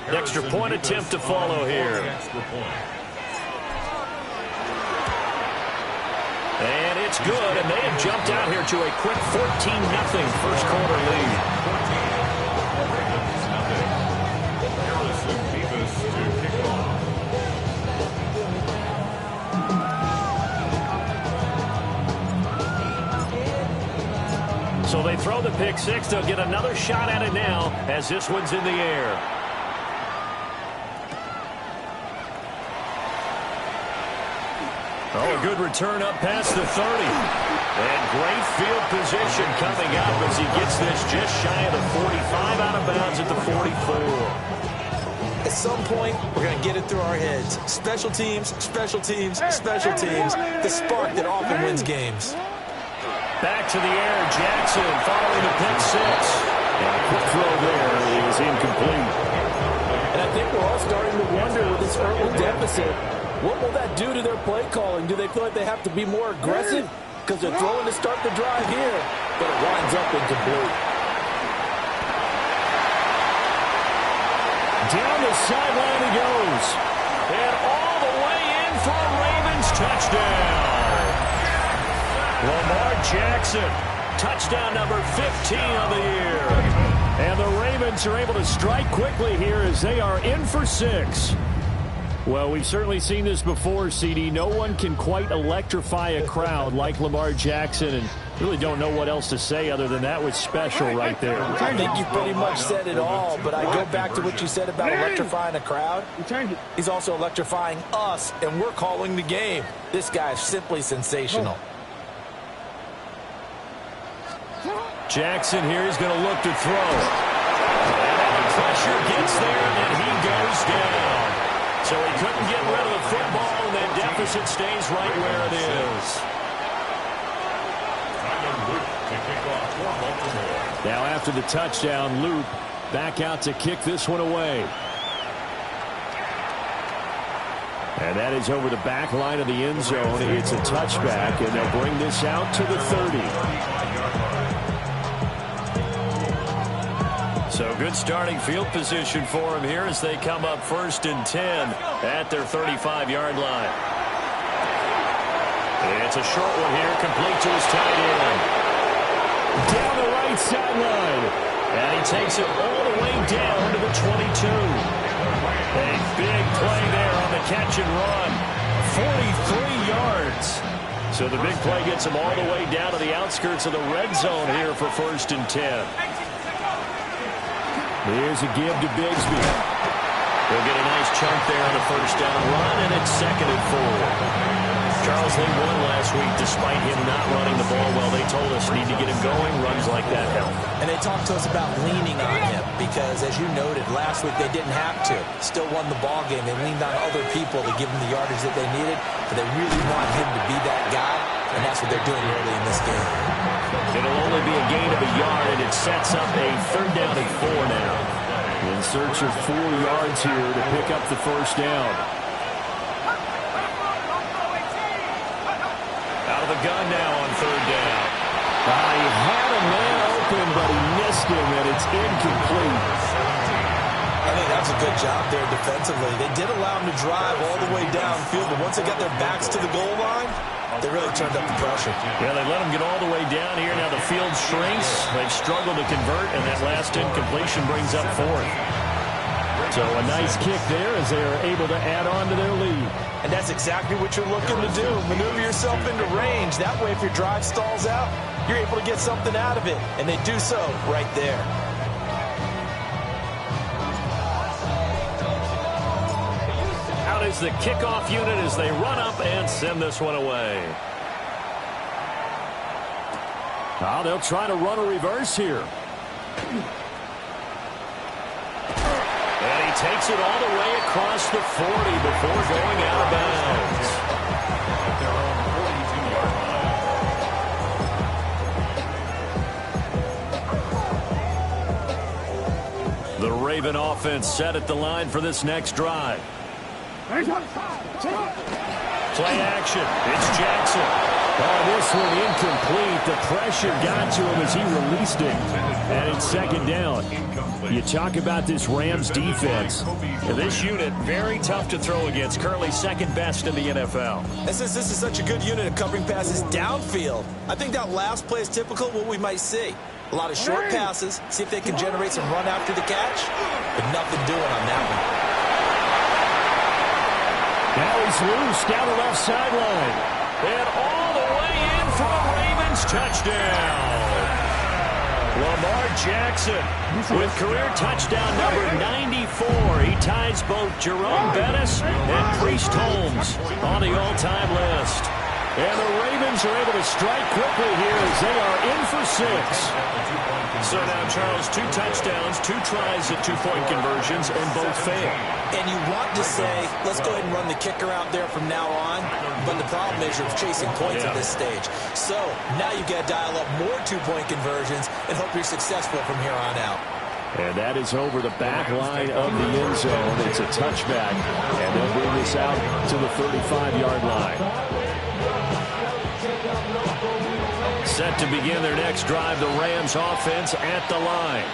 Extra point attempt to follow here. And it's good, and they have jumped out here to a quick 14-0 first quarter lead. So they throw the pick six. They'll get another shot at it now as this one's in the air. Oh, a good return up past the 30. And great field position coming up as he gets this just shy of the 45, out of bounds at the 44. At some point, we're going to get it through our heads. Special teams, special teams, special teams. The spark that often wins games. Back to the air, Jackson following the pick six. And a quick throw there is incomplete. And I think we're all starting to wonder with this early deficit, what will that do to their play calling? Do they feel like they have to be more aggressive? Because they're throwing to start the drive here, but it winds up incomplete. Down the sideline he goes. And all the way in for a Ravens touchdown. Lamar Jackson, touchdown number 15 of the year. And the Ravens are able to strike quickly here as they are in for 6. Well, we've certainly seen this before, CD. No one can quite electrify a crowd like Lamar Jackson, and really don't know what else to say other than that was special right there. I think you pretty much said it all, but I go back to what you said about electrifying a crowd. He's also electrifying us, and we're calling the game. This guy is simply sensational. Jackson here is going to look to throw. And the pressure gets there, and then he goes down. So he couldn't get rid of the football, and that deficit stays right where it is. Now after the touchdown, Luke back out to kick this one away. And that is over the back line of the end zone. It's a touchback, and they'll bring this out to the 30. So good starting field position for him here as they come up 1st and 10 at their 35-yard line. It's a short one here, complete to his tight end. Down the right sideline. And he takes it all the way down to the 22. A big play there on the catch and run. 43 yards. So the big play gets him all the way down to the outskirts of the red zone here for 1st and 10. Here's a give to Bigsby. They'll get a nice chunk there on the first down run, and it's 2nd and 4. Charles, they won last week despite him not running the ball well. They told us need to get him going. Runs like that help. And they talked to us about leaning on him because, as you noted, last week they didn't have to. Still won the ball game. They leaned on other people to give them the yardage that they needed, but they really want him to be that guy, and that's what they're doing early in this game. It'll only be a gain of a yard, and it sets up a 3rd down and 4 now. In search of 4 yards here to pick up the first down. Out of the gun now on 3rd down. He had a man open, but he missed him, and it's incomplete. I think that's a good job there defensively. They did allow him to drive all the way downfield, but once they got their backs to the goal line, they really turned up the pressure. Yeah, they let him get all the way down here. Now the field shrinks. They've struggled to convert, and that last incompletion brings up 4th. So a nice kick there as they are able to add on to their lead. And that's exactly what you're looking to do. Maneuver yourself into range. That way, if your drive stalls out, you're able to get something out of it. And they do so right there. Out is the kickoff unit as they run up and send this one away. Now they'll try to run a reverse here. And he takes it all the way across the 40 before going out of bounds. The Raven offense set at the line for this next drive. Play action. It's Jackson. Oh, this one incomplete. The pressure got to him as he released it. And it's second down. You talk about this Rams defense. This unit, very tough to throw against. Currently second best in the NFL. And since this is such a good unit of covering passes downfield, I think that last play is typical of what we might see. A lot of short passes, see if they can generate some run after the catch, but nothing doing on that one. Now he's loose down the left sideline. And all the way in for a Ravens touchdown. Lamar Jackson with career touchdown number 94. He ties both Jerome Bettis and Priest Holmes on the all-time list. And the Ravens are able to strike quickly here as they are in for 6. So now, Charles, 2 touchdowns, 2 tries at 2-point conversions, and both fail. And you want to say, let's go ahead and run the kicker out there from now on, but the problem is you're chasing points at this stage. So now you've got to dial up more 2-point conversions and hope you're successful from here on out. And that is over the back line of the end zone. It's a touchback, and they'll bring this out to the 35-yard line. Set to begin their next drive, the Rams offense at the line.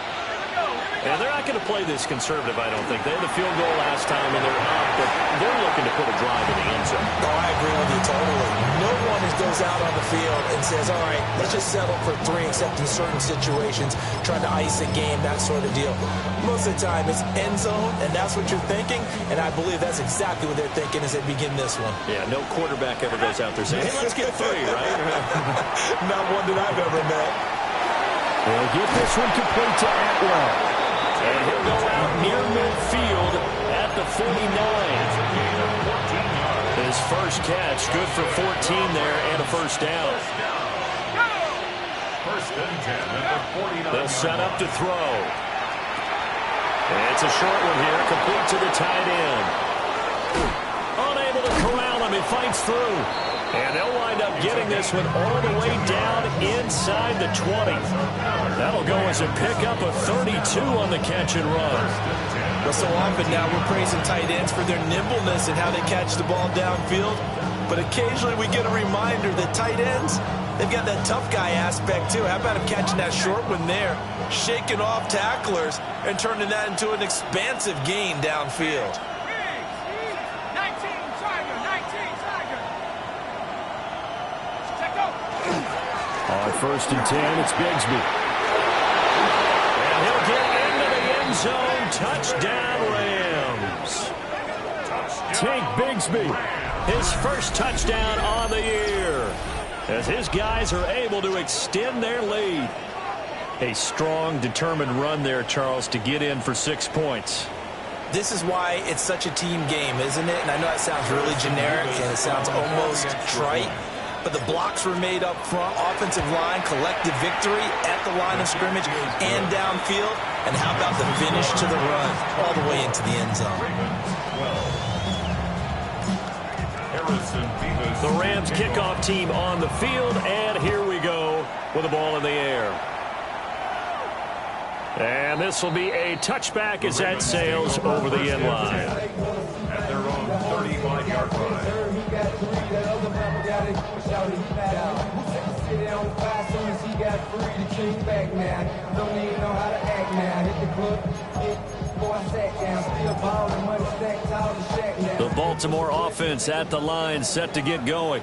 And they're not going to play this conservative, I don't think. They had the field goal last time, and they're up, but they're looking to put a drive in the end zone. Oh, I agree with you totally. No one goes out on the field and says, all right, let's just settle for 3, except in certain situations, trying to ice a game, that sort of deal. Most of the time, it's end zone, and that's what you're thinking, and I believe that's exactly what they're thinking as they begin this one. Yeah, no quarterback ever goes out there saying, hey, let's get 3, right? Not one that I've ever met. They'll get this one complete to Atwell. And he'll go out near midfield at the 49. His first catch, good for 14 there and a first down. They'll set up to throw. It's a short one here, complete to the tight end. Unable to corral him, he fights through. And they'll wind up getting this one all the way down inside the 20. That'll go as a pickup of 32 on the catch and run. Well, so often now we're praising tight ends for their nimbleness and how they catch the ball downfield. But occasionally we get a reminder that tight ends, they've got that tough guy aspect too. How about him catching that short one there, shaking off tacklers, and turning that into an expansive gain downfield. On 1st and 10, it's Bigsby. And he'll get into the end zone. Touchdown, Rams. Tank Bigsby, his first touchdown on the year, as his guys are able to extend their lead. A strong, determined run there, Charles, to get in for 6 points. This is why it's such a team game, isn't it? And I know that sounds really generic and it sounds almost trite. But the blocks were made up front, offensive line, collective victory at the line of scrimmage and downfield. And how about the finish to the run all the way into the end zone? The Rams kickoff team on the field, and here we go with the ball in the air. And this will be a touchback as that sails over the end line. At their own 35-yard line. The Baltimore offense at the line, set to get going.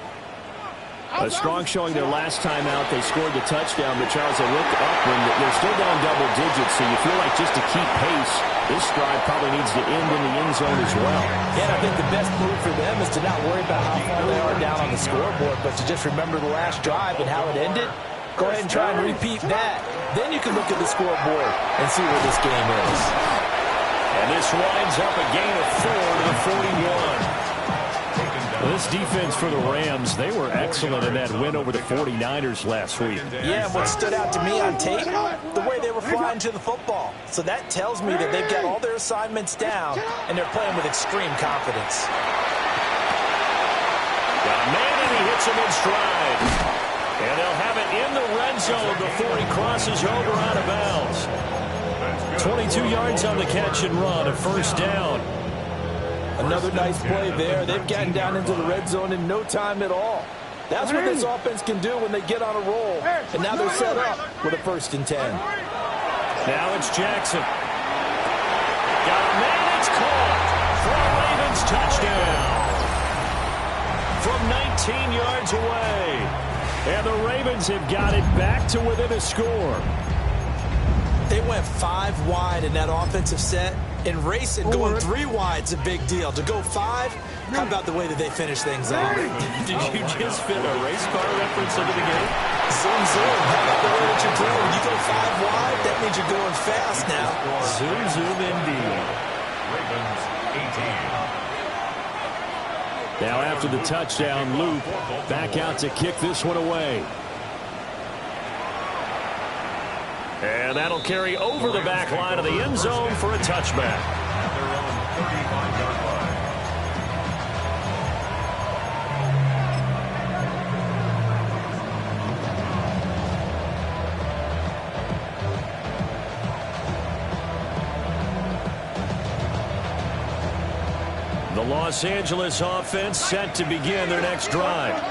A strong showing their last time out. They scored the touchdown, but Charles, they looked up and they're still down double digits, so you feel like just to keep pace, this drive probably needs to end in the end zone as well. Yeah, and I think the best move for them is to not worry about how far they are down on the scoreboard, but to just remember the last drive and how it ended. Go ahead and try and repeat that. Then you can look at the scoreboard and see where this game is. And this winds up a gain of 4 to the 41. Well, this defense for the Rams, they were excellent in that win over the 49ers last week. Yeah, and what stood out to me on tape, the way they were flying to the football. So that tells me that they've got all their assignments down, and they're playing with extreme confidence. Got a man, and he hits him in stride. And they'll have it in the red zone before he crosses over out of bounds. 22 yards on the catch and run, a first down. Another nice play there. They've gotten down into the red zone in no time at all. That's what this offense can do when they get on a roll. And now they're set up with a 1st and 10. Now it's Jackson. Got a man, it's caught for a Ravens touchdown. From 19 yards away. And the Ravens have got it back to within a score. They went 5 wide in that offensive set. In racing, going 3 wide is a big deal. To go 5, how about the way that they finish things off? Did you just fit a race car reference into the game? Zoom, zoom. How about the way that you're doing? When you go 5 wide, that means you're going fast now. Zoom, zoom indeed. Ravens 18. Now after the touchdown, Luke back out to kick this one away. And that'll carry over the back line of the end zone for a touchback. At their own 35-yard line. The Los Angeles offense set to begin their next drive.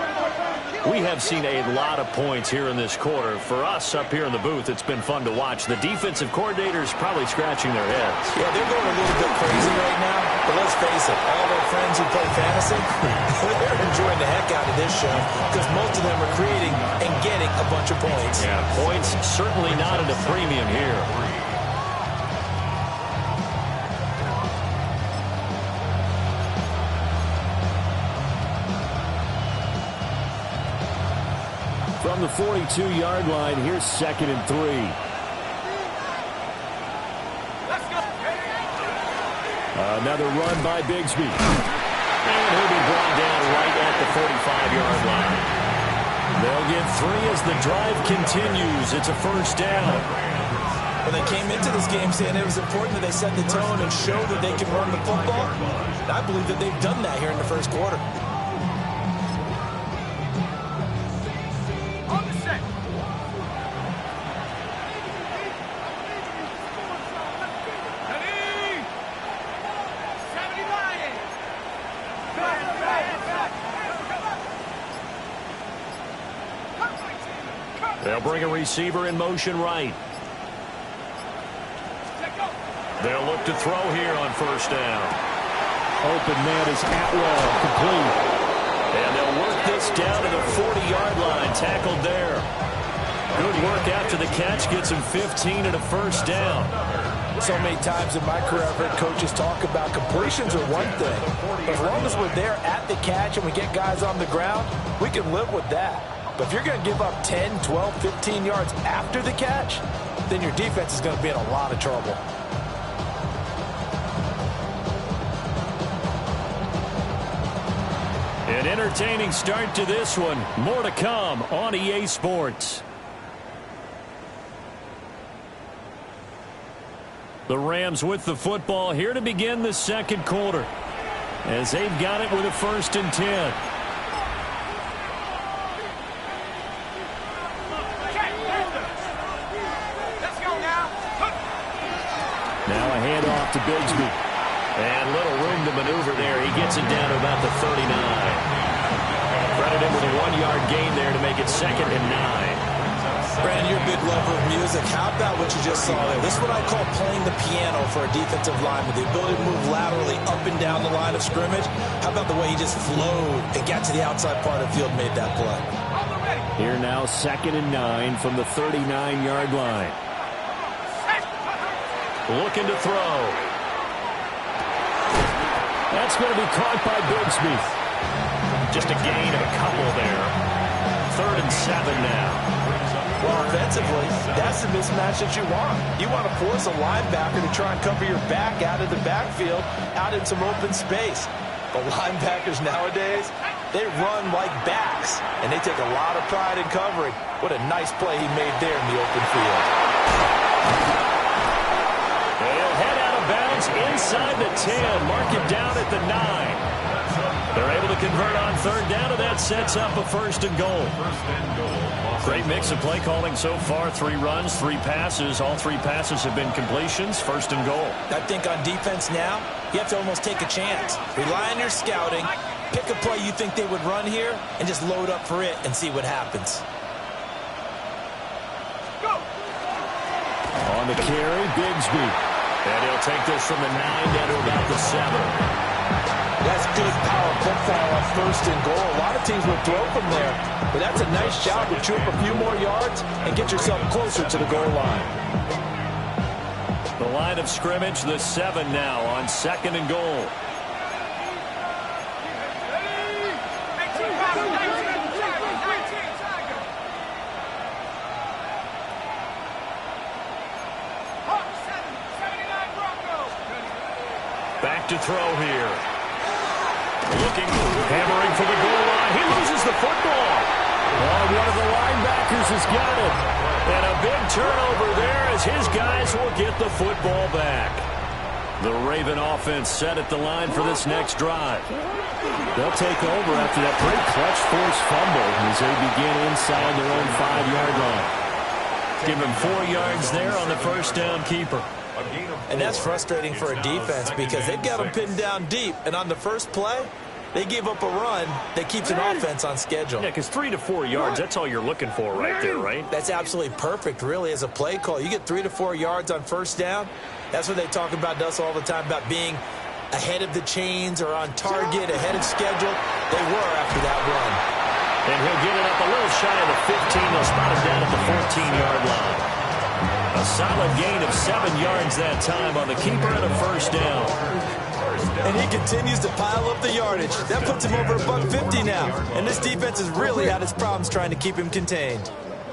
We have seen a lot of points here in this quarter. For us up here in the booth, it's been fun to watch. The defensive coordinators probably scratching their heads. Yeah, they're going a little bit crazy right now. But let's face it, all their friends who play fantasy, they're enjoying the heck out of this show because most of them are creating and getting a bunch of points. Yeah, points certainly not at a premium here. From the 42-yard line, here's 2nd and 3. Another run by Bigsby. And he'll be brought down right at the 45-yard line. They'll get 3 as the drive continues. It's a first down. When they came into this game saying it was important that they set the tone and show that they can run the football, I believe that they've done that here in the first quarter. They'll bring a receiver in motion right. They'll look to throw here on first down. Open man is Atwell, complete. And they'll work this down to the 40-yard line, tackled there. Good work after the catch, gets him 15 and a first down. So many times in my career, I've heard coaches talk about completions are one thing. But as long as we're there at the catch and we get guys on the ground, we can live with that. But if you're going to give up 10, 12, 15 yards after the catch, then your defense is going to be in a lot of trouble. An entertaining start to this one. More to come on EA Sports. The Rams with the football here to begin the second quarter, as they've got it with a 1st and 10. Now a handoff to Bigsby. And little room to maneuver there. He gets it down to about the 39. Credit him with a 1-yard gain there to make it 2nd and 9. Brandon, you're a big lover of music. How about what you just saw there? This is what I call playing the piano for a defensive lineman. The ability to move laterally up and down the line of scrimmage. How about the way he just flowed and got to the outside part of the field and made that play? Here now 2nd and 9 from the 39-yard line. Looking to throw. That's going to be caught by Bigsby. Just a gain of a couple there. 3rd and 7 now. Well, offensively, that's the mismatch that you want. You want to force a linebacker to try and cover your back out of the backfield, out in some open space. But linebackers nowadays, they run like backs, and they take a lot of pride in covering. What a nice play he made there in the open field. They'll head out of bounds inside the 10. Mark it down at the 9. They're able to convert on 3rd down, and that sets up a 1st and goal. Great mix of play calling so far. 3 runs, 3 passes. All 3 passes have been completions. 1st and goal. I think on defense now, you have to almost take a chance. Rely on your scouting. Pick a play you think they would run here and just load up for it and see what happens. On On the carry, Bigsby. And he'll take this from the 9 down to about the 7. That's good power football on 1st and goal. A lot of teams will throw from there, but that's a nice job to chew up a few more yards and get yourself closer to the goal line. The line of scrimmage, the 7 now on 2nd and goal. Back to throw here. Looking, hammering for the goal line. He loses the football. Oh, one of the linebackers has got it. And a big turnover there as his guys will get the football back. The Raven offense set at the line for this next drive. They'll take over after that pretty clutch force fumble as they begin inside their own 5-yard line. Give him 4 yards there on the first down keeper. And that's frustrating for a defense because they've got them pinned down deep. And on the first play, they give up a run that keeps an offense on schedule. Yeah, because 3 to 4 yards, that's all you're looking for right there, right? That's absolutely perfect, really, as a play call. You get 3 to 4 yards on first down. That's what they talk about us all the time, about being ahead of the chains or on target, ahead of schedule. They were after that run. And he'll get it up a little shy of the 15. They'll spot it down at the 14-yard line. A solid gain of 7 yards that time on the keeper and a first down. And he continues to pile up the yardage. That puts him over $150 now. And this defense has really had its problems trying to keep him contained.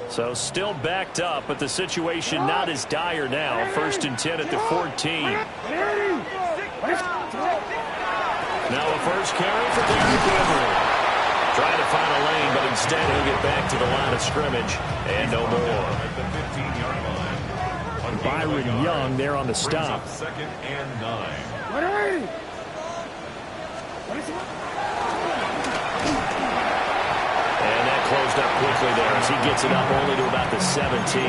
So still backed up, but the situation not as dire now. 1st and 10 at the 14. Now a first carry for Derrick Henry. Trying to find a lane, but instead he'll get back to the line of scrimmage. And no more. At the 15-yard line. Byron Young there on the stop. 2nd and 9. And that closed up quickly there as he gets it up only to about the 17.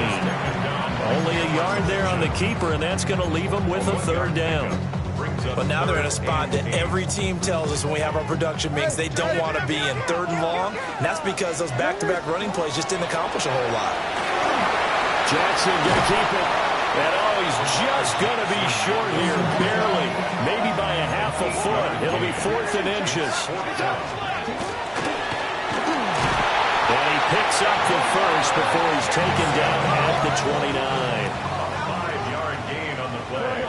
Only a yard there on the keeper, and that's going to leave him with a 3rd down. But now they're in a spot that every team tells us when we have our production meetings they don't want to be in, 3rd and long. And that's because those back-to-back running plays just didn't accomplish a whole lot. Jackson going to keep it. And oh, he's just going to be short here, barely. Maybe by a half a foot. It'll be 4th and inches. And he picks up the first before he's taken down at the 29. 5-yard gain on the play.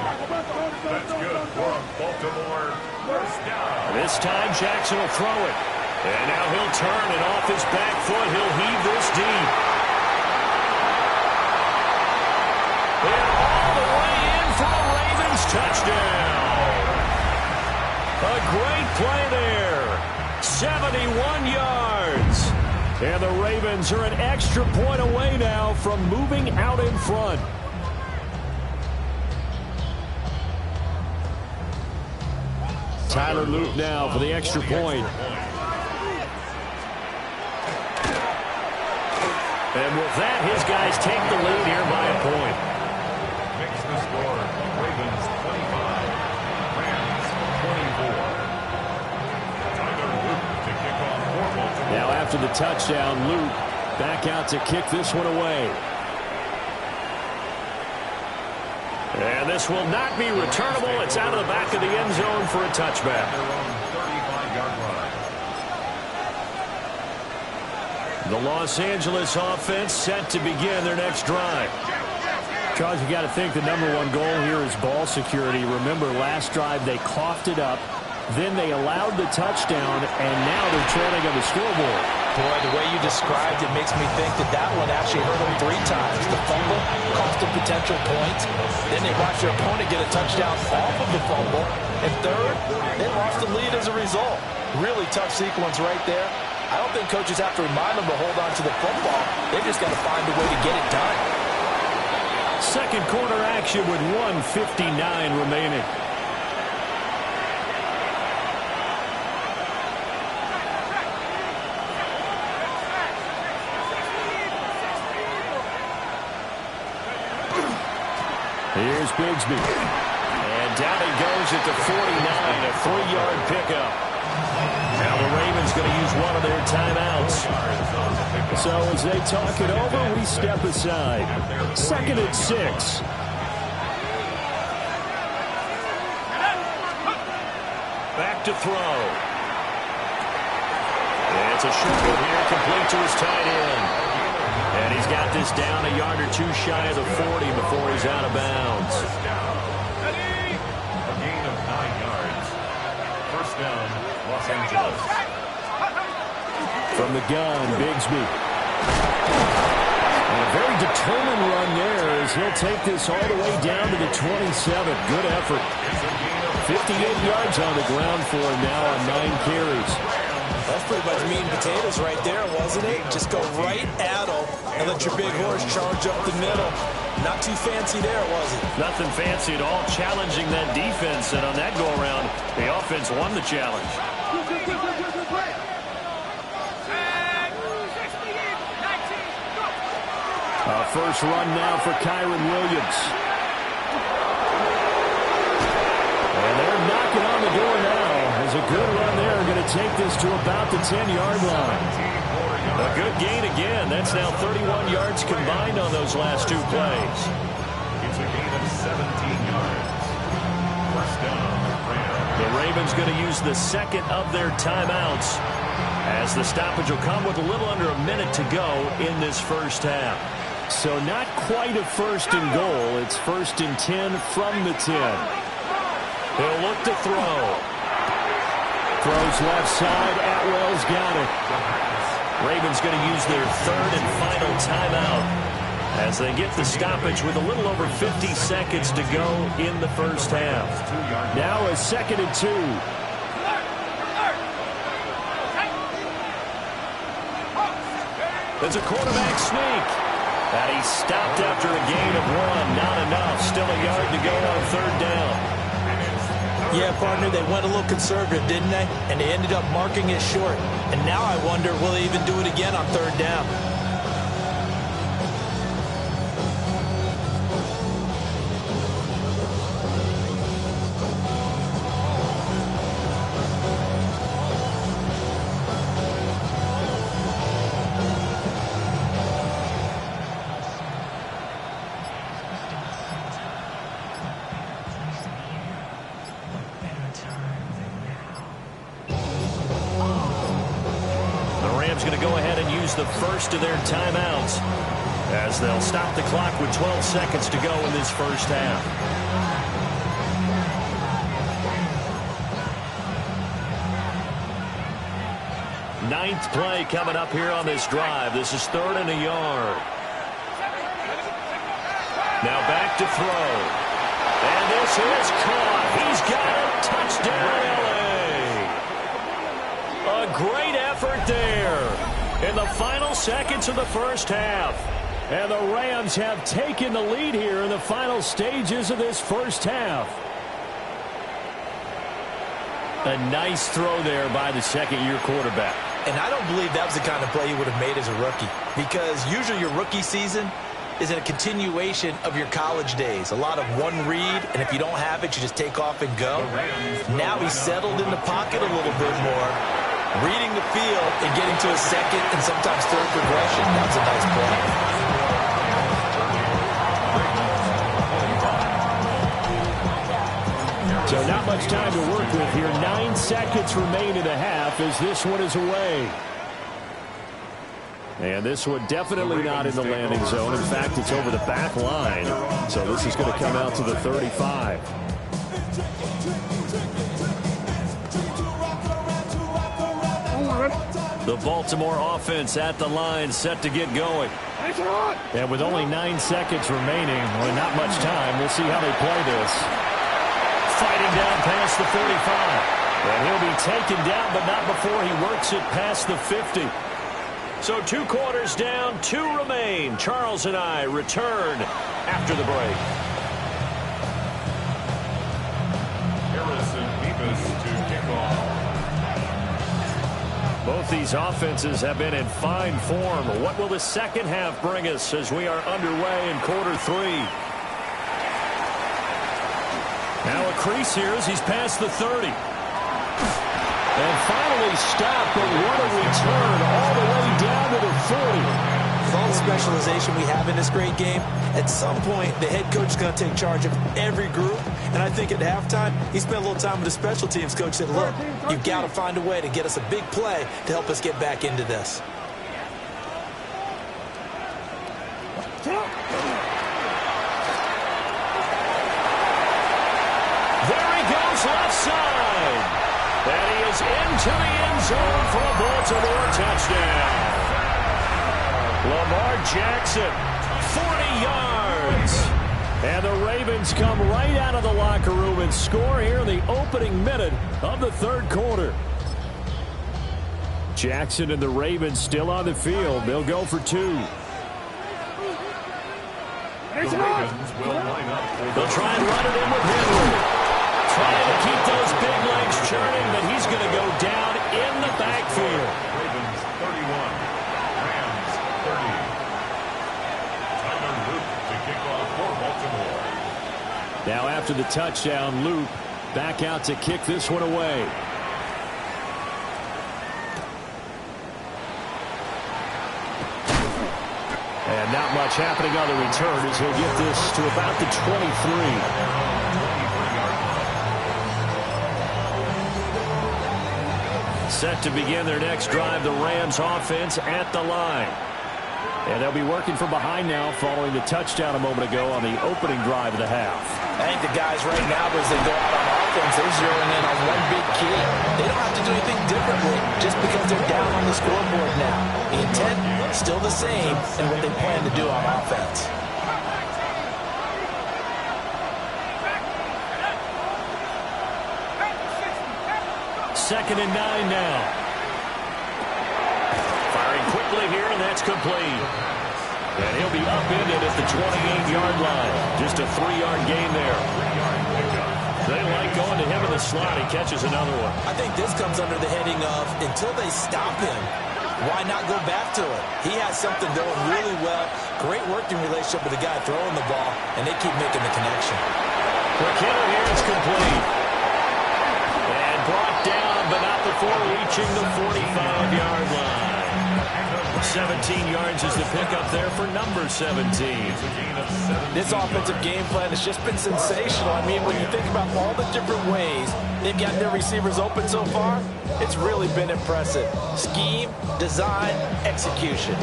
That's good for a Baltimore first down. This time Jackson will throw it. And now he'll turn, and off his back foot, he'll heave this deep. And all the way in for a Ravens touchdown. A great play there. 71 yards. And the Ravens are an extra point away now from moving out in front. Tyler Luke now for the extra point. And with that, his guys take the lead here by a point. Makes the score Ravens 25, Rams 24. Tyler Luke to kick off for Baltimore. Now after the touchdown, Luke back out to kick this one away. And this will not be returnable. It's out of the back of the end zone for a touchback. Their own 35-yard line. The Los Angeles offense set to begin their next drive. Charles, you got to think the #1 goal here is ball security. Remember, last drive they coughed it up, then they allowed the touchdown, and now they're trailing on the scoreboard. Boy, the way you described it makes me think that that one actually hurt them 3 times. The fumble cost them potential points. Then they watched their opponent get a touchdown off of the fumble. And third, they lost the lead as a result. Really tough sequence right there. I don't think coaches have to remind them to hold on to the football. They've just got to find a way to get it done. Second quarter action with 1:59 remaining. Here's Bigsby. And down he goes at the 49, a 3-yard pickup. Now the Ravens going to use one of their timeouts. So as they talk it over, we step aside. 2nd and 6. Back to throw. It's a short one here, complete to his tight end. And he's got this down a yard or two shy of the 40 before he's out of bounds. First down. A gain of 9 yards. First down, Los Angeles. From the gun, Bigsby. And a very determined run there as he'll take this all the way down to the 27. Good effort. 58 yards on the ground for him now on 9 carries. That's pretty much meat and potatoes right there, wasn't it? Just go right at them and let your big horse charge up the middle. Not too fancy there, was it? Nothing fancy at all, challenging that defense. And on that go-around, the offense won the challenge. First run now for Kyren Williams. And they're knocking on the door now. There's a good run there. Going to take this to about the 10-yard line. A good gain again. That's now 31 yards combined on those last 2 plays. It's a gain of 17 yards. First down, Rams. The Ravens going to use the second of their timeouts as the stoppage will come with a little under a minute to go in this first half. So not quite a first and goal. It's first and 10 from the 10. He'll look to throw. Throws left side. Atwell's got it. Ravens going to use their third and final timeout as they get the stoppage with a little over 50 seconds to go in the first half. Now a 2nd and 2. There's a quarterback sneak. And he stopped after a gain of 1. Not enough. Still a yard to go on 3rd down. Yeah, partner, they went a little conservative, didn't they? And they ended up marking it short. And now I wonder, will they even do it again on 3rd down? Going to go ahead and use the first of their timeouts as they'll stop the clock with 12 seconds to go in this first half. Ninth play coming up here on this drive. This is 3rd and a yard. Now back to throw. And this is caught. He's got a touchdown, LA. A great effort there in the final seconds of the first half. And the Rams have taken the lead here in the final stages of this first half. A nice throw there by the second-year quarterback. And I don't believe that was the kind of play he would have made as a rookie, because usually your rookie season is a continuation of your college days. A lot of one read, and if you don't have it, you just take off and go. Now he's settled in the pocket a little bit more, reading the field and getting to a second and sometimes third progression. That was a nice play. So not much time to work with here. 9 seconds remain in the half as this one is away. And this one definitely not in the landing zone. In fact, it's over the back line. So this is going to come out to the 35. The Baltimore offense at the line, set to get going. And with only 9 seconds remaining, well, not much time. We'll see how they play this. Fighting down past the 45. And he'll be taken down, but not before he works it past the 50. So 2 quarters down, 2 remain. Charles and I return after the break. Harrison Bevis to kick off. Both these offenses have been in fine form. What will the second half bring us as we are underway in quarter 3? Now a crease here as he's past the 30. And finally stopped, but what a return all the way down to the 40. Folks, specialization we have in this great game, at some point, the head coach is going to take charge of every group. And I think at halftime, he spent a little time with the special teams coach, said, look, you've got to find a way to get us a big play to help us get back into this. There he goes left side. And he is into the end zone for a Baltimore touchdown. Lamar Jackson, 40 yards. And the Ravens come right out of the locker room and score here in the opening minute of the third quarter. Jackson and the Ravens still on the field. They'll go for 2. The Ravens will line up. They'll try and run it in with Henry. Trying to keep those big legs churning, but he's going to go down in the backfield. Ravens 31, Rams 30. Tyler Luke to kick off for Baltimore. Now after the touchdown, Luke back out to kick this one away. And not much happening on the return as he'll get this to about the 23. Set to begin their next drive, the Rams offense at the line. And they'll be working from behind now following the touchdown a moment ago on the opening drive of the half. I think the guys right now, as they go out on offense, they're zeroing in on one big key. They don't have to do anything differently just because they're down on the scoreboard now. The intent, still the same in what they plan to do on offense. Second and 9 now. Firing quickly here, and that's complete. And he'll be upended at the 28-yard line. Just a 3-yard gain there. They like going to him in the slot. He catches another one. I think this comes under the heading of until they stop him, why not go back to it? He has something going really well. Great working relationship with the guy throwing the ball, and they keep making the connection. McKinnon here is complete. And brought down, but not before reaching the 45-yard line. 17 yards is the pickup there for number 17. This offensive game plan has just been sensational. I mean, when you think about all the different ways they've got their receivers open so far, it's really been impressive. Scheme, design, execution.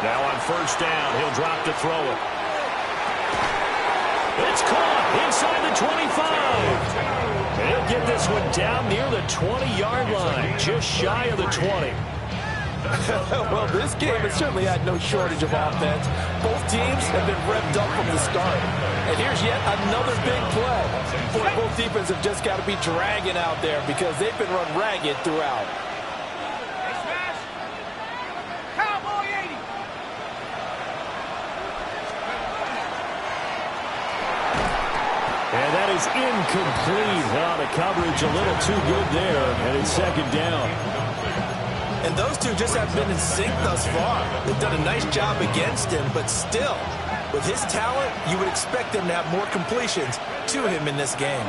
Now on first down, he'll drop to throw it. It's caught inside the 25. And he'll get this one down near the 20-yard line, just shy of the 20. Well, this game has certainly had no shortage of offense. Both teams have been revved up from the start. And here's yet another big play. Boy, both defenses have just got to be dragging out there because they've been run ragged throughout. And that is incomplete. Oh, the coverage a little too good there, and it's second down. And those two just have been in sync thus far. They've done a nice job against him, but still, with his talent, you would expect them to have more completions to him in this game.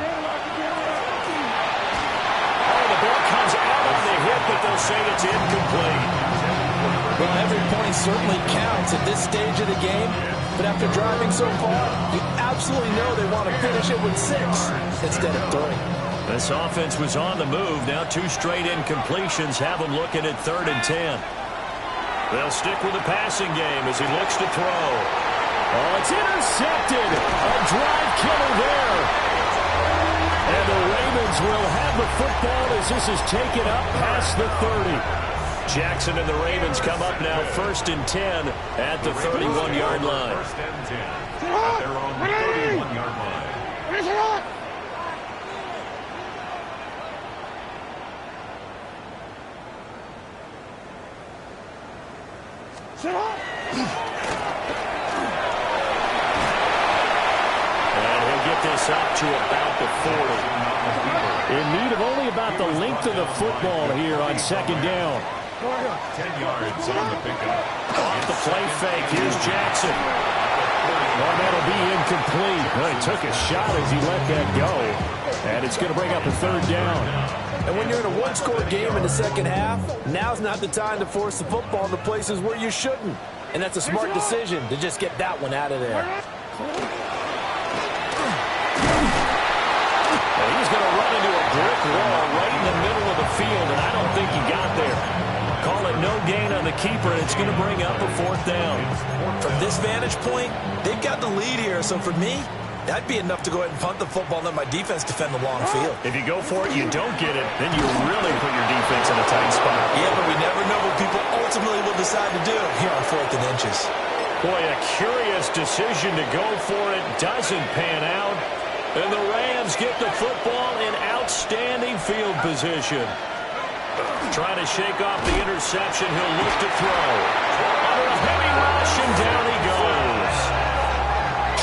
Oh, the ball comes out of the hip, but they'll say it's incomplete. Well, every point certainly counts at this stage of the game, but after driving so far, you absolutely know they want to finish it with 6 instead of 3. This offense was on the move. Now 2 straight incompletions have them looking at 3rd and 10. They'll stick with the passing game as he looks to throw. Oh, it's intercepted. A drive killer there. And the Ravens will have the football as this is taken up past the 30. Jackson and the Ravens come up now 1st and 10 at the 31-yard line. 1st and 10 at their own 31-yard line. And he'll get this up to about the 40. In need of only about the length of the football here on second down. 10 yards on the pickup. Off the play fake. Here's Jackson. Well, that'll be incomplete. Well, he took a shot as he let that go. And it's going to bring up a third down. And when you're in a one-score game in the second half, now's not the time to force the football into places where you shouldn't. And that's a smart decision to just get that one out of there. Well, he's going to run into a brick wall right in the middle of the field, and I don't think he got there. Call it no gain on the keeper, and it's going to bring up a fourth down. From this vantage point, they've got the lead here. So for me, that'd be enough to go ahead and punt the football and let my defense defend the long field. If you go for it, you don't get it, then you really put your defense in a tight spot. Yeah, but we never know what people ultimately will decide to do here on 4th and inches. Boy, a curious decision to go for it. Doesn't pan out. And the Rams get the football in outstanding field position. Trying to shake off the interception. He'll look to throw. Under a heavy rush, and down he goes.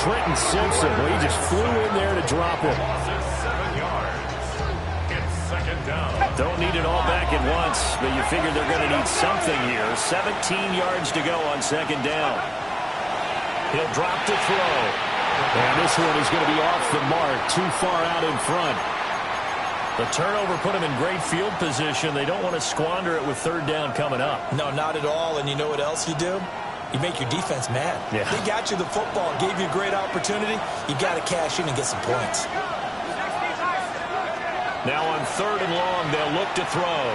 Trenton Simpson, well, he just flew in there to drop it. 7 yards. It's second down. Don't need it all back at once, but you figure they're going to need something here. 17 yards to go on second down. He'll drop to throw. And this one is going to be off the mark, too far out in front. The turnover put him in great field position. They don't want to squander it with third down coming up. No, not at all. And you know what else you do? You make your defense mad. Yeah. They got you the football, gave you a great opportunity. You got to cash in and get some points. Now on third and long, they'll look to throw.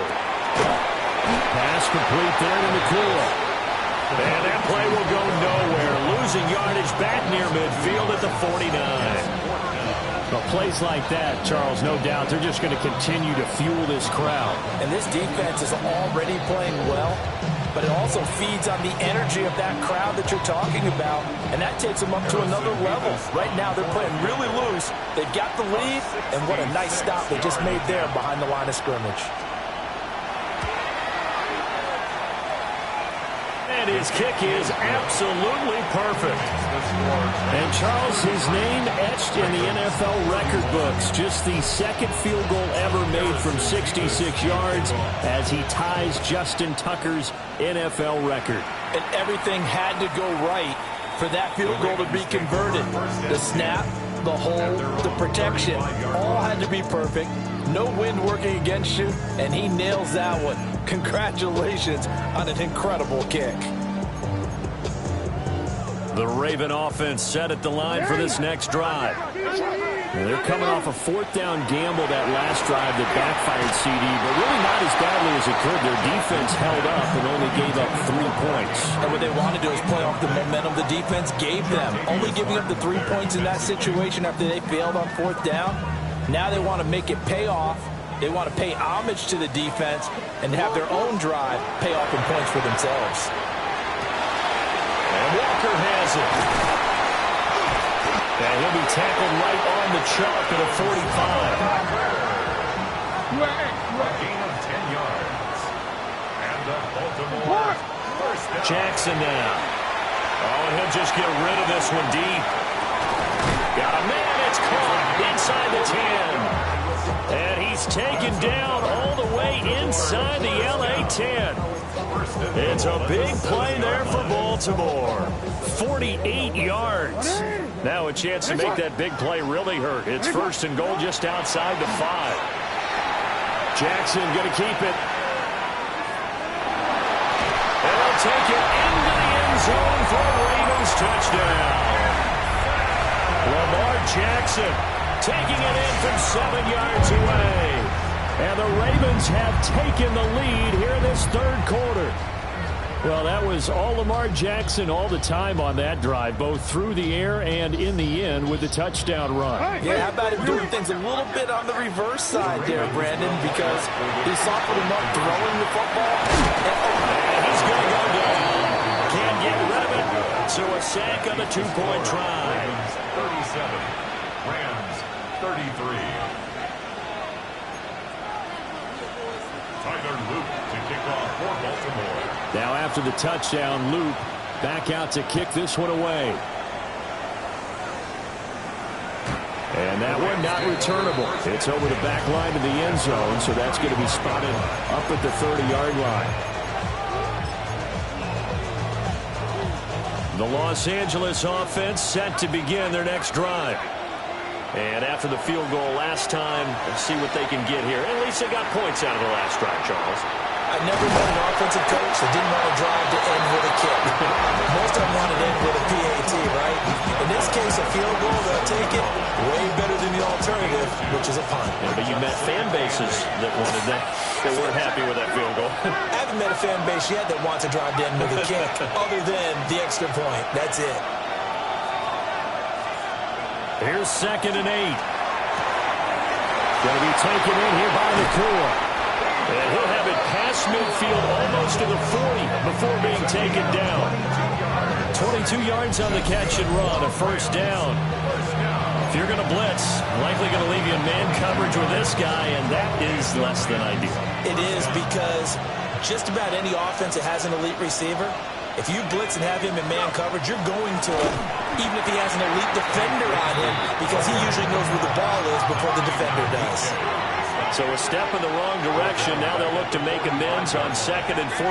Pass complete there to McCool. And that play will go nowhere. Losing yardage back near midfield at the 49. But plays like that, Charles, no doubt, they're just going to continue to fuel this crowd. And this defense is already playing well, but it also feeds on the energy of that crowd that you're talking about, and that takes them up to another level. Right now, they're playing really loose. They've got the lead, and what a nice stop they just made there behind the line of scrimmage. And his kick is absolutely perfect. And Charles, his name etched in the NFL record books. Just the second field goal ever made from 66 yards as he ties Justin Tucker's NFL record. And everything had to go right for that field goal to be converted. The snap, the hold, the protection, all had to be perfect. No wind working against you, and he nails that one. Congratulations on an incredible kick. The Raven offense set at the line for this next drive. Now they're coming off a fourth down gamble that last drive that backfired CD, but really not as badly as it could. Their defense held up and only gave up 3 points. And what they want to do is play off the momentum the defense gave them. Only giving up the 3 points in that situation after they failed on fourth down. Now they want to make it pay off. They want to pay homage to the defense and have their own drive pay off in points for themselves. And Walker has it. And he'll be tackled right on the chalk at a 45. A gain of 10 yards. And the Baltimore first down. Jackson now. Oh, and he'll just get rid of this one deep. Got a man. It's caught inside the 10. And he's taken down all the way inside the LA 10. It's a big play there for Baltimore. 48 yards. Now a chance to make that big play really hurt. It's first and goal just outside the 5. Jackson going to keep it. And he'll take it into the end zone for a Ravens touchdown. Lamar Jackson taking it in from 7 yards away. And the Ravens have taken the lead here in this third quarter. Well, that was all Lamar Jackson all the time on that drive, both through the air and in the end with the touchdown run. Yeah, how about him doing things a little bit on the reverse side there, Brandon, because he softened him up throwing the football. And he's going to go down. Can't get rid of it. So a sack on the 2-point try. 37. Rams 33. Tyler Luke to kick off for Baltimore. Now after the touchdown, Luke back out to kick this one away. And And that one not returnable. It's over the back line of the end zone, so that's going to be spotted up at the 30-yard line. The Los Angeles offense set to begin their next drive. And after the field goal last time, let's see what they can get here. At least they got points out of the last drive, Charles. I never met an offensive coach that didn't want to drive to end with a kick. Most of them want to end with a PAT, right? In this case, a field goal, they'll take it way better than the alternative, which is a punt. Yeah, but you met fan bases that wanted that. They weren't happy with that field goal. I haven't met a fan base yet that wants to drive to end with a kick, other than the extra point. That's it. Here's 2nd and 8. Going to be taken in here by McCoy. And he'll have it past midfield almost to the 40 before being taken down. 22 yards on the catch and run, a first down. If you're going to blitz, likely going to leave you in man coverage with this guy, and that is less than ideal. It is, because just about any offense that has an elite receiver, if you blitz and have him in man coverage, you're going to him, even if he has an elite defender on him, because he usually knows where the ball is before the defender does. So a step in the wrong direction. Now they'll look to make amends on 2nd and 14.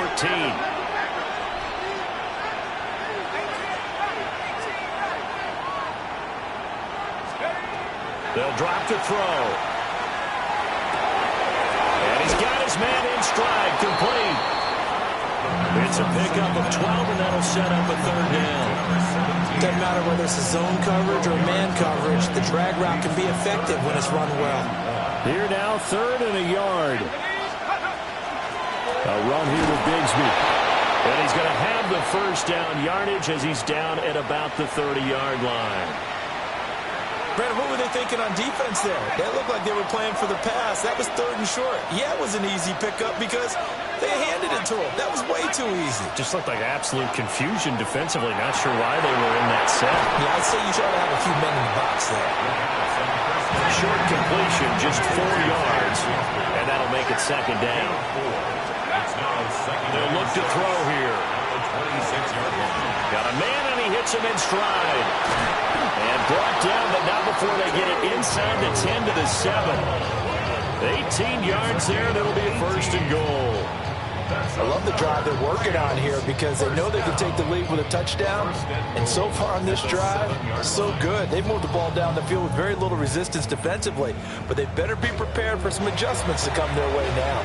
They'll drop to throw. And he's got his man in stride, complete. It's a pickup of 12, and that'll set up a 3rd down. Doesn't matter whether it's a zone coverage or man coverage, the drag route can be effective when it's run well. Here now, 3rd and a yard. A run here with Bigsby. And he's going to have the first down yardage as he's down at about the 30-yard line. Brad, what were they thinking on defense there? That looked like they were playing for the pass. That was 3rd and short. Yeah, it was an easy pickup because they handed it to him. That was way too easy. Just looked like absolute confusion defensively. Not sure why they were in that set. Yeah, I'd say you try to have a few men in the box there. Short completion, just 4 yards, and that'll make it 2nd down. They'll look to throw here. Got a man, and he hits him in stride. And brought down, but not before they get it inside the 10 to the 7. 18 yards there, and it'll be a 1st and goal. I love the drive they're working on here because they know they can take the lead with a touchdown. And so far on this drive, so good. They've moved the ball down the field with very little resistance defensively. But they better be prepared for some adjustments to come their way now.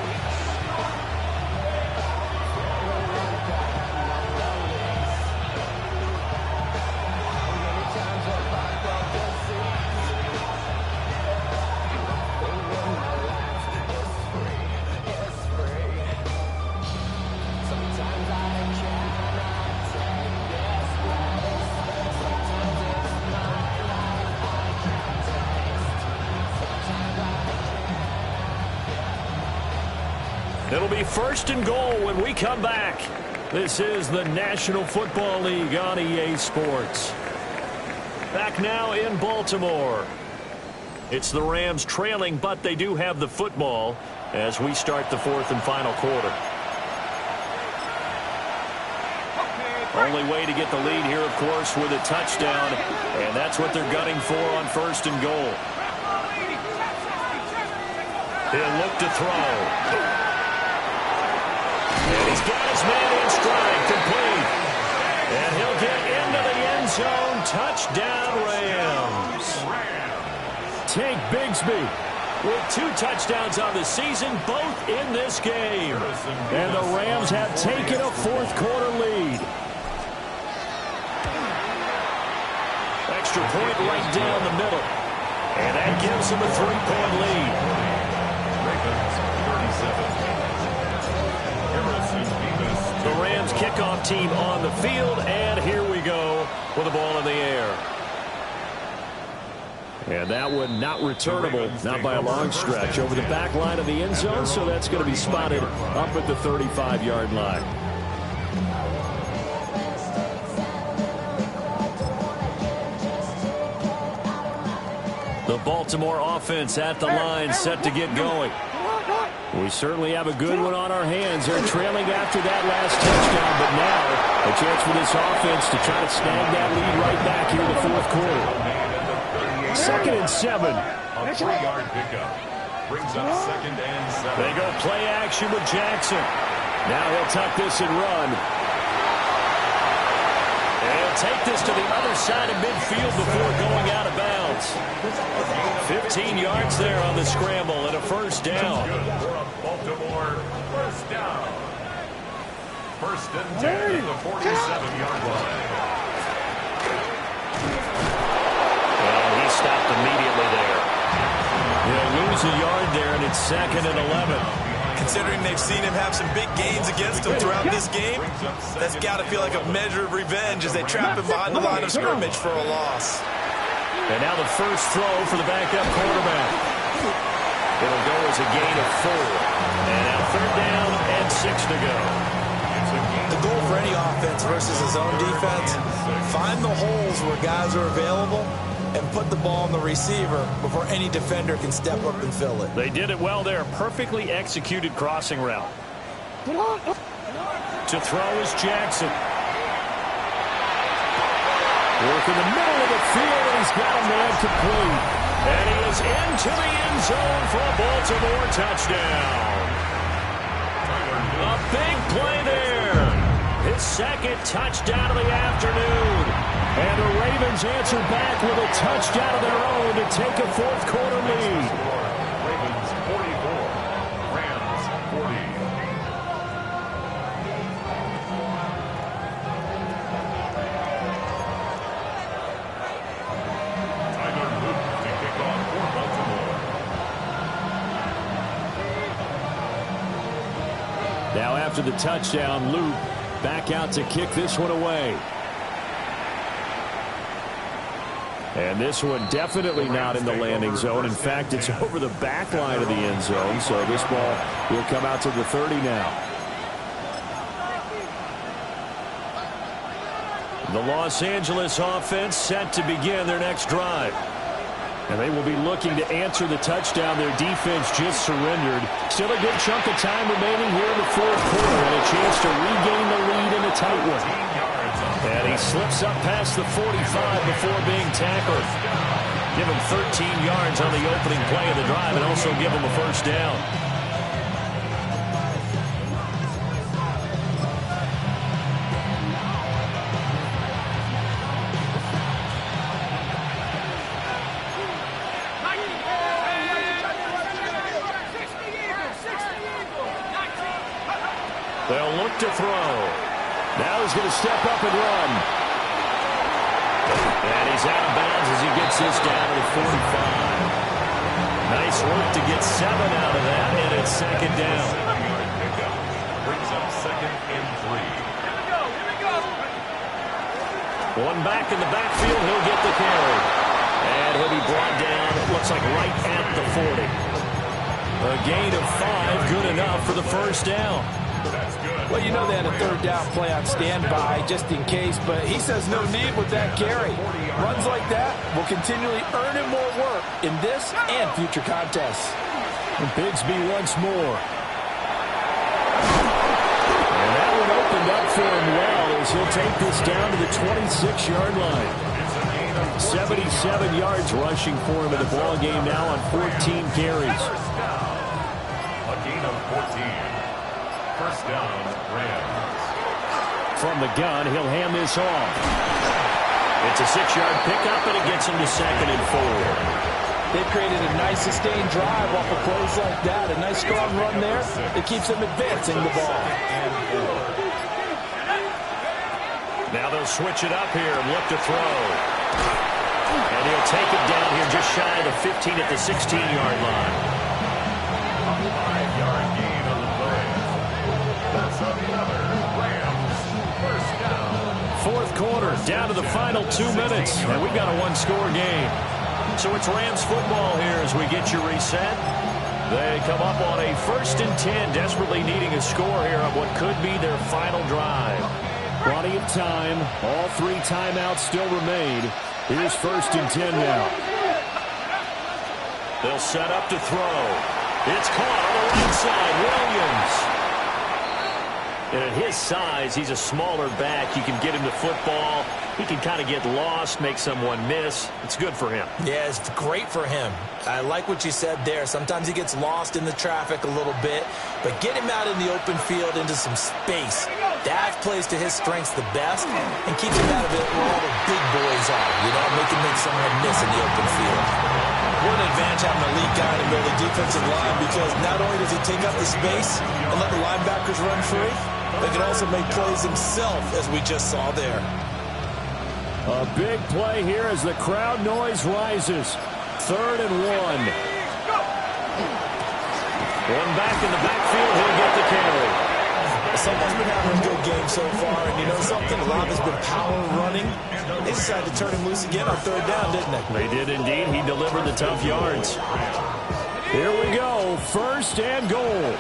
It'll be 1st and goal when we come back. This is the National Football League on EA Sports. Back now in Baltimore. It's the Rams trailing, but they do have the football as we start the 4th and final quarter. Only way to get the lead here, of course, with a touchdown, and that's what they're gunning for on 1st and goal. He'll look to throw. And he's got his man in stride, complete. And he'll get into the end zone. Touchdown, Rams. Tank Bigsby with 2 touchdowns on the season, both in this game. And the Rams have taken a 4th quarter lead. Extra point right down the middle. And that gives them a 3-point lead. The Rams kickoff team on the field, and here we go with the ball in the air. And that one not returnable, not by a long stretch, over the back line of the end zone, so that's going to be spotted up at the 35-yard line. The Baltimore offense at the line, set to get going. We certainly have a good one on our hands. They're trailing after that last touchdown, but now a chance for this offense to try to snag that lead right back here in the 4th quarter. 2nd and 7. A 3-yard pickup. Brings up 2nd and 7. They go play action with Jackson. Now he'll tuck this and run. And he'll take this to the other side of midfield before going out of bounds. 15 yards there on the scramble and a first down. Good for a Baltimore first down. 1st and 10 at the 47-yard line. Well, he stopped immediately there. He'll lose a yard there, and it's 2nd and 11. Considering they've seen him have some big gains against him throughout this game, that's got to feel like a measure of revenge as they trap him behind the line of scrimmage for a loss. And now the first throw for the backup quarterback. It'll go as a gain of 4. And now 3rd down and 6 to go. The goal for any offense versus his own defense, find the holes where guys are available and put the ball on the receiver before any defender can step up and fill it. They did it well there. Perfectly executed crossing route. To throw is Jackson. Work in the middle of the field, and he's got a man complete. And he is into the end zone for a Baltimore touchdown. A big play there. His 2nd touchdown of the afternoon. And the Ravens answer back with a touchdown of their own to take a 4th quarter lead. Ravens 44, Rams 40. Tyler Luke to kick off for Baltimore. Now after the touchdown, Luke back out to kick this one away. And this one definitely not in the landing zone. In fact, it's over the back line of the end zone. So this ball will come out to the 30 now. The Los Angeles offense set to begin their next drive. And they will be looking to answer the touchdown their defense just surrendered. Still a good chunk of time remaining here in the 4th quarter and a chance to regain the lead in a tight one. And he slips up past the 45 before being tackled. Give him 13 yards on the opening play of the drive and also give him a first down. They'll look to throw. Now he's going to step up and run. And he's out of bounds as he gets this down to the 45. Nice work to get 7 out of that, and it's 2nd down. Brings up 2nd and 3. One back in the backfield, he'll get the carry. And he'll be brought down, it looks like right at the 40. A gain of 5, good enough for the first down. Well, you know they had a 3rd down play on standby just in case, but he says no need with that carry. Runs like that will continually earn him more work in this and future contests. And Bigsby once more. And that one opened up for him well as he'll take this down to the 26-yard line. 77 yards rushing for him in the ball game now on 14 carries. A gain of 14. First down, Rams. From the gun, he'll hand this off. It's a 6-yard pickup, and it gets him to 2nd and 4. They've created a nice sustained drive off of plays like that. A nice strong run there. It keeps them advancing the ball. Now they'll switch it up here and look to throw. And he'll take it down here just shy of the 15 at the 16-yard line. A 5-yard gain on the play. That's another Rams first down. 4th quarter, down to the final 2 minutes, and we've got a 1-score game. So it's Rams football here as we get you reset. They come up on a 1st and 10, desperately needing a score here on what could be their final drive. Plenty of time. All 3 timeouts still remain. Here's 1st and 10 now. They'll set up to throw. It's caught on the right side. Williams. And at his size, he's a smaller back. You can get him the football. He can kind of get lost, make someone miss. It's good for him. Yeah, it's great for him. I like what you said there. Sometimes he gets lost in the traffic a little bit, but get him out in the open field into some space. That plays to his strengths the best and keeps him out of it where all the big boys are, make him make someone miss in the open field. What an advantage having a lead guy in the middle of the defensive line, because not only does he take up the space and let the linebackers run free, but he can also make plays himself, as we just saw there. A big play here as the crowd noise rises. 3rd and 1. One back in the backfield, he'll get the carry. Someone's been having a good game so far, and you know something? A lot has been power running. They decided to turn him loose again on 3rd down, didn't they? They did indeed. He delivered the tough yards. Here we go. 1st and goal.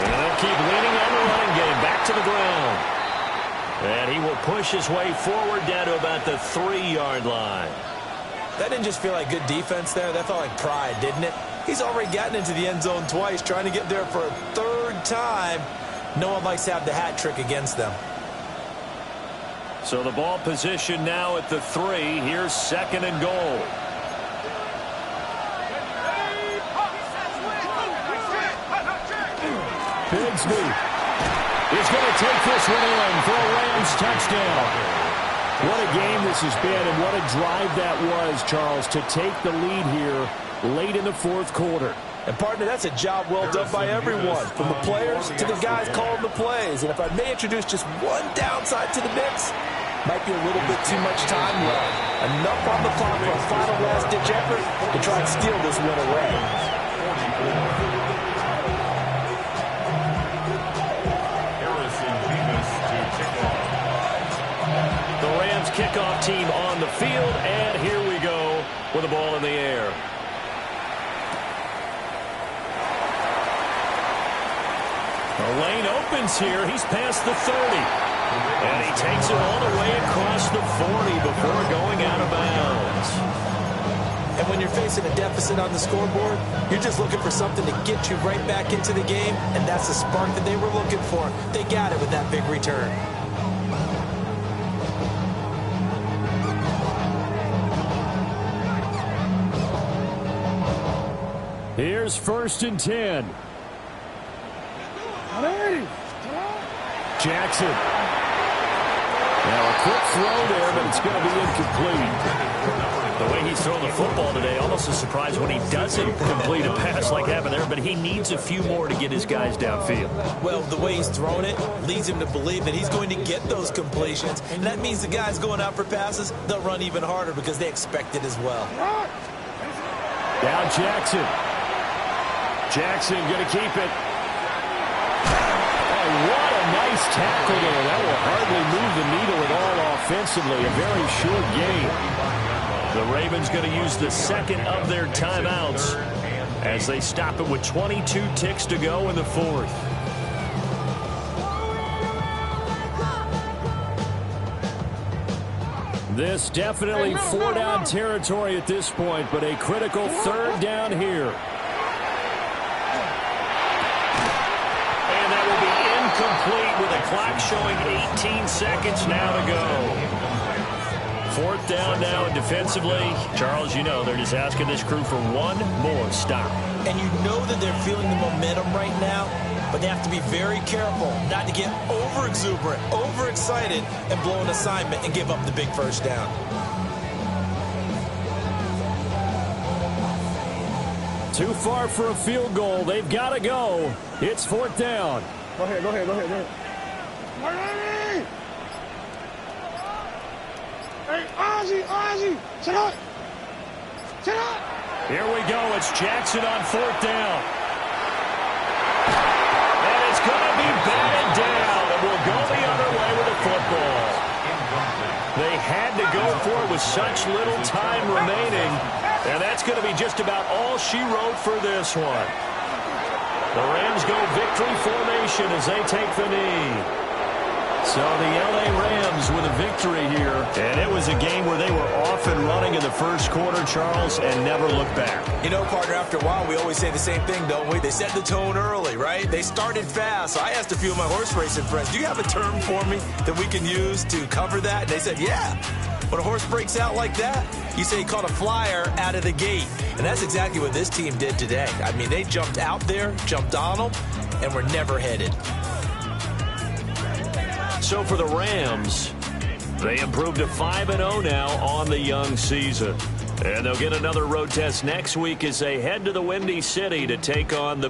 And they'll keep leaning on the running game. Back to the ground. And he will push his way forward down to about the 3-yard line. That didn't just feel like good defense there. That felt like pride, didn't it? He's already gotten into the end zone twice, trying to get there for a 3rd time. No one likes to have the hat trick against them. So the ball position now at the 3. Here's 2nd and goal. Bigsby is going to take this one in for a Rams touchdown. What a game this has been, and what a drive that was, Charles, to take the lead here late in the 4th quarter. And, partner, that's a job well done by everyone, from the players to the guys calling the plays. And if I may introduce just one downside to the mix, might be a little bit too much time left. Enough on the clock for a final last-ditch effort to try and steal this win away. The Rams kickoff team on the field, and here we go with the ball in the air. The lane opens here. He's past the 30. And he takes it all the way across the 40 before going out of bounds. And when you're facing a deficit on the scoreboard, you're just looking for something to get you right back into the game, and that's the spark that they were looking for. They got it with that big return. Here's 1st and 10. Jackson. Now a quick throw there, but it's going to be incomplete. The way he's thrown the football today, almost a surprise when he doesn't complete a pass like happened there, but he needs a few more to get his guys downfield. Well, the way he's thrown it leads him to believe that he's going to get those completions, and that means the guys going out for passes, they'll run even harder because they expect it as well. Now Jackson. Jackson going to keep it. Oh, what a nice tackle there. That will hardly move the needle at all offensively. A very short game. The Ravens going to use the 2nd of their timeouts as they stop it with 22 ticks to go in the 4th. This definitely 4-down territory at this point, but a critical 3rd down here. Complete with a clock showing 18 seconds now to go. 4th down now, and defensively, Charles, you know, they're just asking this crew for one more stop. And you know that they're feeling the momentum right now, but they have to be very careful not to get over-exuberant, over-excited, and blow an assignment and give up the big 1st down. Too far for a field goal. They've got to go. It's 4th down. Go ahead. Hey, Ozzie, sit up. Here we go. It's Jackson on 4th down. And it's going to be batted down. And we'll go the other way with the football. They had to go for it with such little time remaining. And that's going to be just about all she wrote for this one. The Rams go victory formation as they take the knee. So the L.A. Rams with a victory. victory here. And it was a game where they were off and running in the first quarter, Charles, and never looked back. You know, partner, after a while, we always say the same thing, don't we? They set the tone early, right? They started fast. So I asked a few of my horse racing friends, do you have a term for me that we can use to cover that? And they said, yeah. When a horse breaks out like that, you say he caught a flyer out of the gate. And that's exactly what this team did today. I mean, they jumped out there, jumped on them, and were never headed. So for the Rams, they improved to 5-0 now on the young season. And they'll get another road test next week as they head to the Windy City to take on the